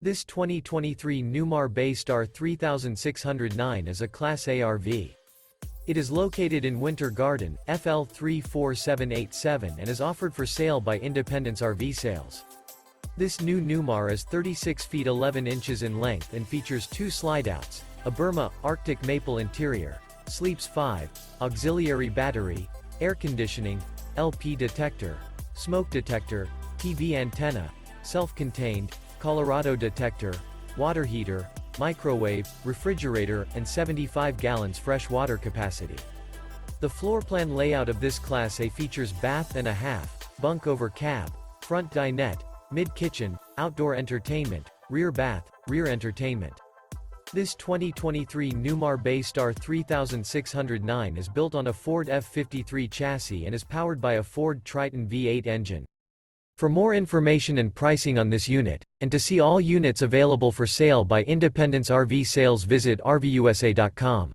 This 2023 Newmar Bay Star 3609 is a Class A RV. It is located in Winter Garden, FL 34787 and is offered for sale by Independence RV Sales. This new Newmar is 36 feet 11 inches in length and features 2 slideouts, a Burma, Arctic maple interior, sleeps 5, auxiliary battery, air conditioning, LP detector, smoke detector, TV antenna, self-contained, Colorado detector, water heater, microwave, refrigerator, and 75 gallons fresh water capacity. The floor plan layout of this Class A features bath and a half, bunk over cab, front dinette, mid-kitchen, outdoor entertainment, rear bath, rear entertainment. This 2023 Newmar Bay Star 3609 is built on a Ford F-53 chassis and is powered by a Ford Triton V-8 engine. For more information and pricing on this unit, and to see all units available for sale by Independence RV Sales, visit RVUSA.com.